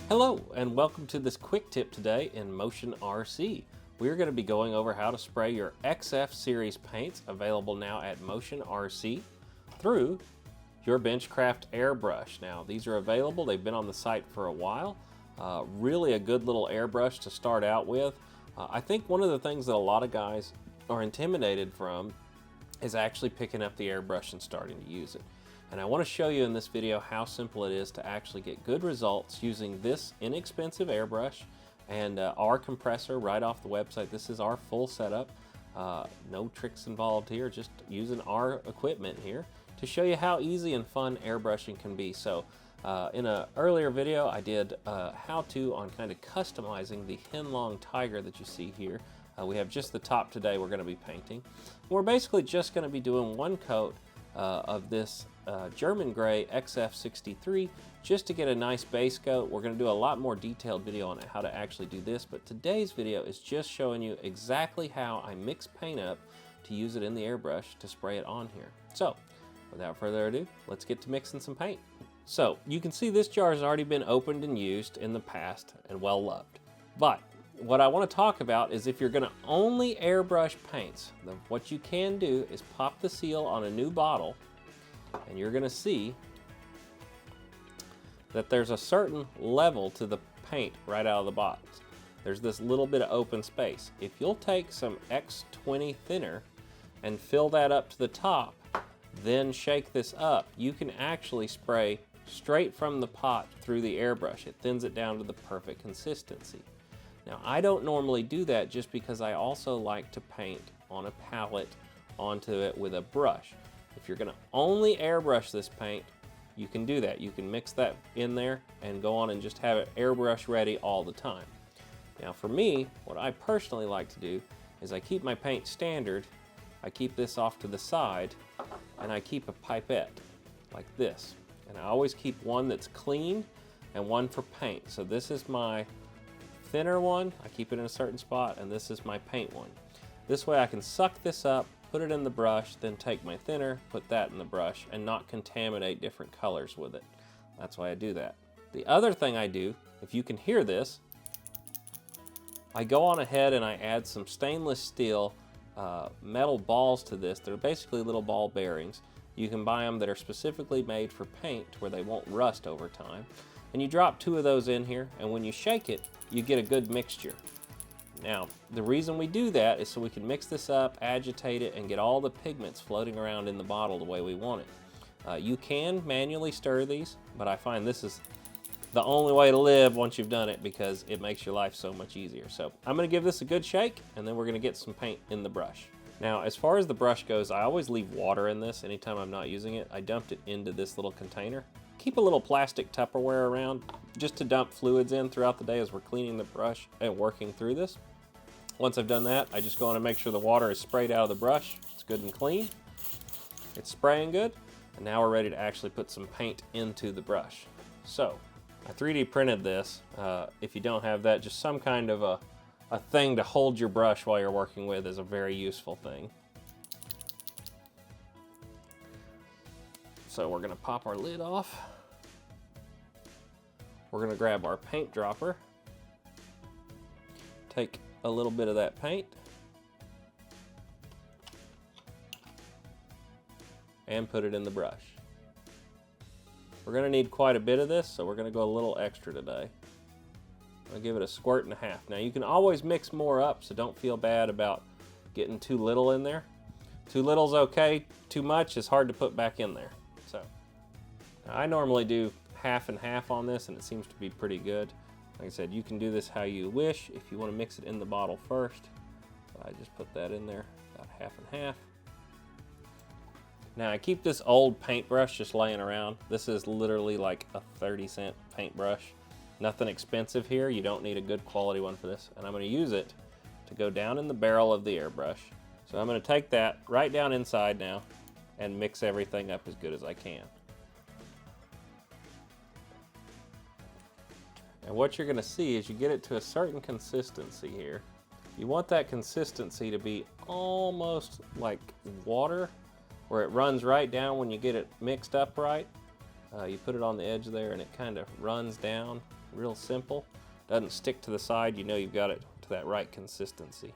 Hello and welcome to this quick tip today in Motion RC. We're going to be going over how to spray your XF series paints available now at Motion RC through your Benchcraft airbrush. Now these are available, they've been on the site for a while. Really a good little airbrush to start out with. I think one of the things that a lot of guys are intimidated from is actually picking up the airbrush and starting to use it. And I want to show you in this video how simple it is to actually get good results using this inexpensive airbrush and our compressor right off the website. This is our full setup. No tricks involved here, just using our equipment here to show you how easy and fun airbrushing can be. So in an earlier video I did how-to on kind of customizing the Heng Long Tiger that you see here. We have just the top today we're going to be painting. We're basically just going to be doing one coat of this German gray XF63 just to get a nice base coat. We're going to do a lot more detailed video on how to actually do this, but today's video is just showing you exactly how I mix paint up to use it in the airbrush to spray it on here. So without further ado, let's get to mixing some paint. So you can see this jar has already been opened and used in the past and well loved, but what I want to talk about is if you're going to only airbrush paints, what you can do is pop the seal on a new bottle and you're going to see that there's a certain level to the paint right out of the box. There's this little bit of open space. If you'll take some X20 thinner and fill that up to the top, then shake this up, you can actually spray straight from the pot through the airbrush. It thins it down to the perfect consistency. Now, I don't normally do that just because I also like to paint on a palette onto it with a brush. If you're going to only airbrush this paint, you can do that. You can mix that in there and go on and just have it airbrush ready all the time. Now for me, what I personally like to do is I keep my paint standard, I keep this off to the side, and I keep a pipette like this. And I always keep one that's clean and one for paint. So this is my thinner one, I keep it in a certain spot, and this is my paint one. This way I can suck this up, put it in the brush, then take my thinner, put that in the brush, and not contaminate different colors with it. That's why I do that. The other thing I do, if you can hear this, I go on ahead and I add some stainless steel metal balls to this. They're basically little ball bearings. You can buy them that are specifically made for paint where they won't rust over time. And you drop 2 of those in here, and when you shake it, you get a good mixture. Now, the reason we do that is so we can mix this up, agitate it, and get all the pigments floating around in the bottle the way we want it. You can manually stir these, but I find this is the only way to live once you've done it because it makes your life so much easier. So I'm going to give this a good shake, and then we're going to get some paint in the brush. Now, as far as the brush goes, I always leave water in this anytime I'm not using it. I dumped it into this little container. Keep a little plastic Tupperware around just to dump fluids in throughout the day as we're cleaning the brush and working through this. Once I've done that, I just go on and make sure the water is sprayed out of the brush. It's good and clean. It's spraying good. And now we're ready to actually put some paint into the brush. So, I 3D printed this. If you don't have that, just some kind of a thing to hold your brush while you're working with is a very useful thing. So we're going to pop our lid off. We're going to grab our paint dropper, take a little bit of that paint, and put it in the brush. We're going to need quite a bit of this, so we're going to go a little extra today. I'll give it a squirt and a half. Now you can always mix more up, so don't feel bad about getting too little in there. Too little's okay, too much is hard to put back in there. So I normally do half and half on this, and it seems to be pretty good. Like I said, you can do this how you wish. If you want to mix it in the bottle first, I just put that in there, about half and half. Now I keep this old paintbrush just laying around. This is literally like a 30-cent paintbrush. Nothing expensive here. You don't need a good quality one for this. And I'm going to use it to go down in the barrel of the airbrush. So I'm going to take that right down inside now and mix everything up as good as I can. And what you're going to see is you get it to a certain consistency here. You want that consistency to be almost like water, where it runs right down when you get it mixed up right. You put it on the edge there and it kind of runs down real simple. Doesn't stick to the side, you know you've got it to that right consistency.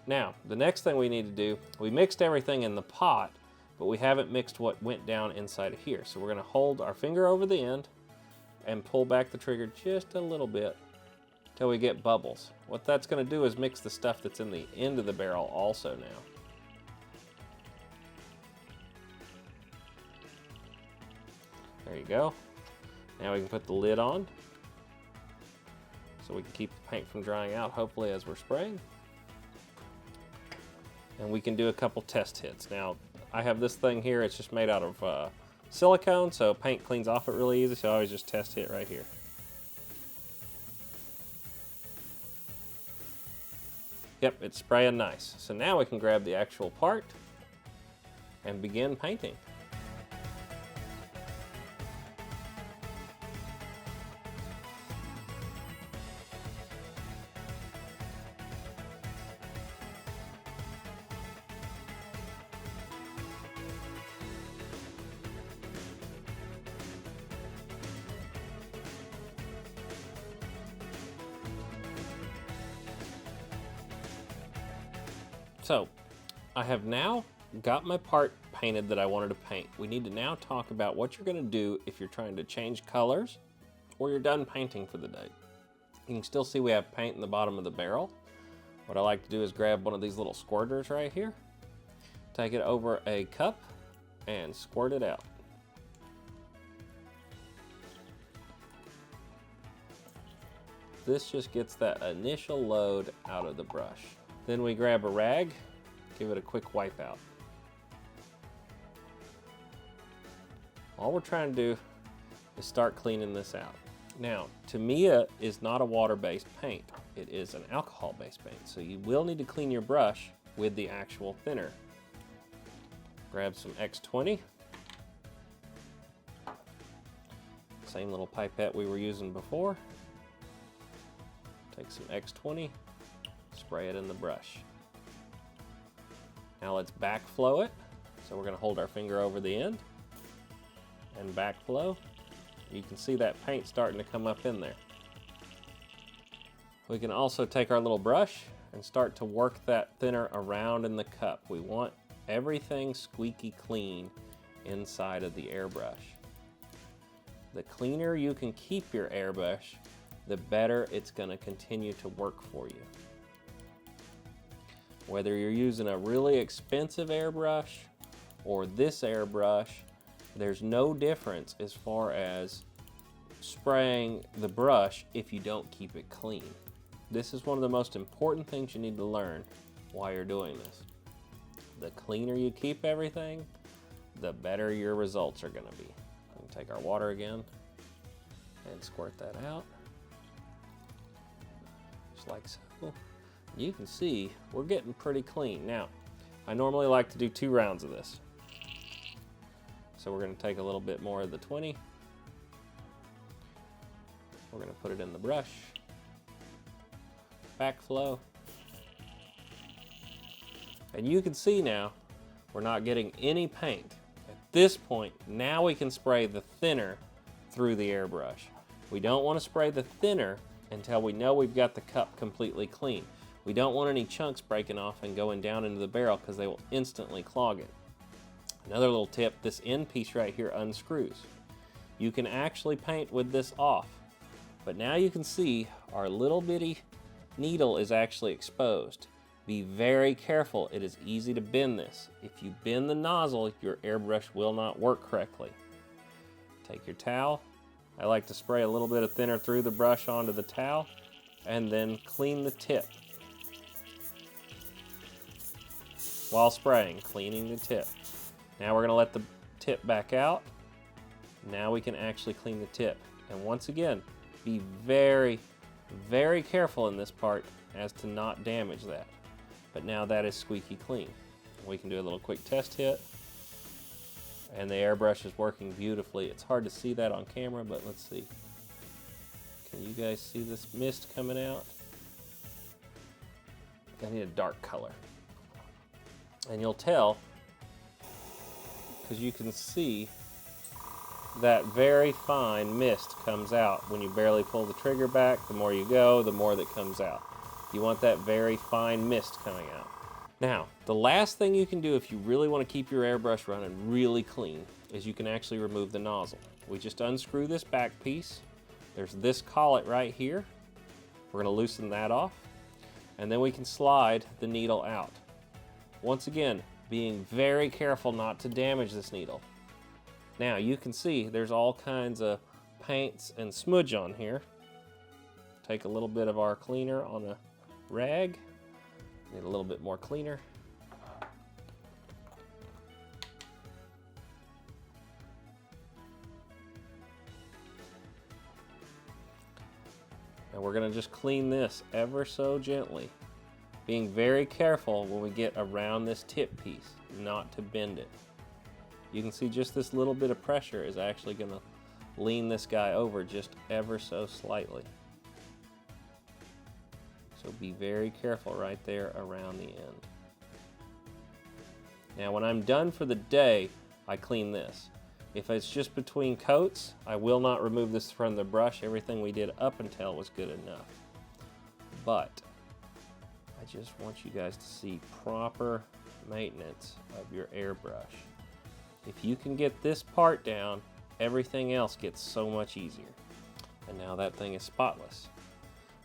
Now, the next thing we need to do, we mixed everything in the pot, but we haven't mixed what went down inside of here. So we're gonna hold our finger over the end and pull back the trigger just a little bit till we get bubbles. What that's gonna do is mix the stuff that's in the end of the barrel also now. There you go. Now we can put the lid on so we can keep the paint from drying out, hopefully, as we're spraying. And we can do a couple test hits. Now, I have this thing here, it's just made out of silicone, so paint cleans off it really easy, so I always just test hit right here. Yep, it's spraying nice. So now we can grab the actual part and begin painting. So, I have now got my part painted that I wanted to paint. We need to now talk about what you're going to do if you're trying to change colors or you're done painting for the day. You can still see we have paint in the bottom of the barrel. What I like to do is grab one of these little squirters right here, take it over a cup, and squirt it out. This just gets that initial load out of the brush. Then we grab a rag, give it a quick wipe out. All we're trying to do is start cleaning this out. Now, Tamiya is not a water-based paint. It is an alcohol-based paint, so you will need to clean your brush with the actual thinner. Grab some X20. Same little pipette we were using before. Take some X20. Spray it in the brush. Now let's backflow it. So we're going to hold our finger over the end and backflow. You can see that paint starting to come up in there. We can also take our little brush and start to work that thinner around in the cup. We want everything squeaky clean inside of the airbrush. The cleaner you can keep your airbrush, the better it's going to continue to work for you. Whether you're using a really expensive airbrush or this airbrush, there's no difference as far as spraying the brush if you don't keep it clean. This is one of the most important things you need to learn while you're doing this. The cleaner you keep everything, the better your results are going to be. We can take our water again and squirt that out, just like so. You can see we're getting pretty clean. Now, I normally like to do 2 rounds of this. So we're going to take a little bit more of the 20. We're going to put it in the brush. Backflow. And you can see now we're not getting any paint. At this point, now we can spray the thinner through the airbrush. We don't want to spray the thinner until we know we've got the cup completely clean. We don't want any chunks breaking off and going down into the barrel because they will instantly clog it. Another little tip, this end piece right here unscrews. You can actually paint with this off, but now you can see our little bitty needle is actually exposed. Be very careful, it is easy to bend this. If you bend the nozzle, your airbrush will not work correctly. Take your towel. I like to spray a little bit of thinner through the brush onto the towel and then clean the tip. While spraying, cleaning the tip. Now we're going to let the tip back out. Now we can actually clean the tip. And once again, be very, very careful in this part as to not damage that. But now that is squeaky clean. We can do a little quick test hit. And the airbrush is working beautifully. It's hard to see that on camera, but let's see. Can you guys see this mist coming out? I need a dark color. And you'll tell, because you can see that very fine mist comes out. When you barely pull the trigger back, the more you go, the more that comes out. You want that very fine mist coming out. Now, the last thing you can do if you really want to keep your airbrush running really clean is you can actually remove the nozzle. We just unscrew this back piece. There's this collet right here. We're going to loosen that off, and then we can slide the needle out. Once again, being very careful not to damage this needle. Now you can see there's all kinds of paints and smudge on here. Take a little bit of our cleaner on a rag. Need a little bit more cleaner. And we're going to just clean this ever so gently, being very careful when we get around this tip piece, not to bend it. You can see just this little bit of pressure is actually going to lean this guy over just ever so slightly. So be very careful right there around the end. Now when I'm done for the day, I clean this. If it's just between coats, I will not remove this from the brush. Everything we did up until was good enough. But I just want you guys to see proper maintenance of your airbrush. If you can get this part down, everything else gets so much easier. And now that thing is spotless.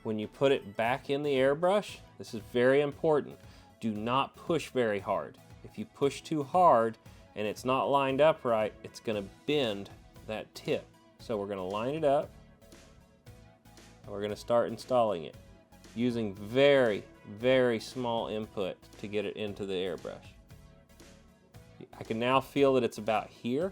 When you put it back in the airbrush, this is very important. Do not push very hard. If you push too hard and it's not lined up right, it's going to bend that tip. So we're going to line it up, and we're going to start installing it using very, very small input to get it into the airbrush. I can now feel that it's about here.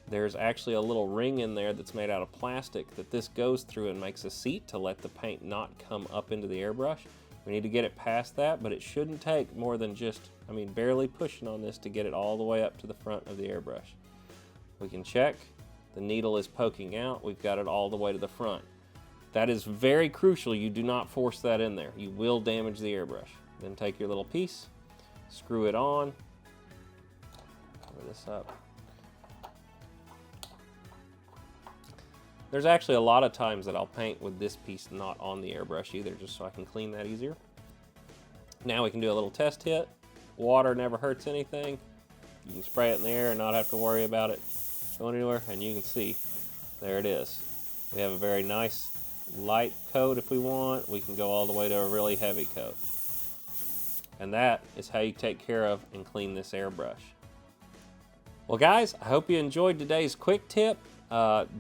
There's actually a little ring in there that's made out of plastic that this goes through and makes a seat to let the paint not come up into the airbrush. We need to get it past that, but it shouldn't take more than just, barely pushing on this to get it all the way up to the front of the airbrush. We can check. The needle is poking out. We've got it all the way to the front. That is very crucial. You do not force that in there. You will damage the airbrush. Then take your little piece, screw it on, cover this up. There's actually a lot of times that I'll paint with this piece not on the airbrush either, just so I can clean that easier. Now we can do a little test hit. Water never hurts anything. You can spray it in the air and not have to worry about it going anywhere, and you can see, there it is. We have a very nice light coat if we want. We can go all the way to a really heavy coat. And that is how you take care of and clean this airbrush. Well guys, I hope you enjoyed today's quick tip.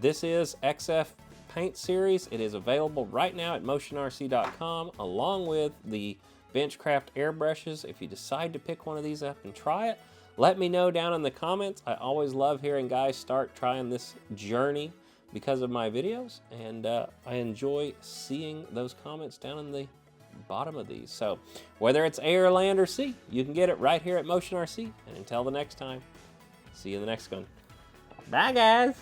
This is XF Paint Series. It is available right now at motionrc.com along with the Benchcraft airbrushes. If you decide to pick one of these up and try it, let me know down in the comments. I always love hearing guys start trying this journey because of my videos, and I enjoy seeing those comments down in the bottom of these. So whether it's air, land, or sea, you can get it right here at Motion RC. And until the next time, see you in the next one. Bye guys.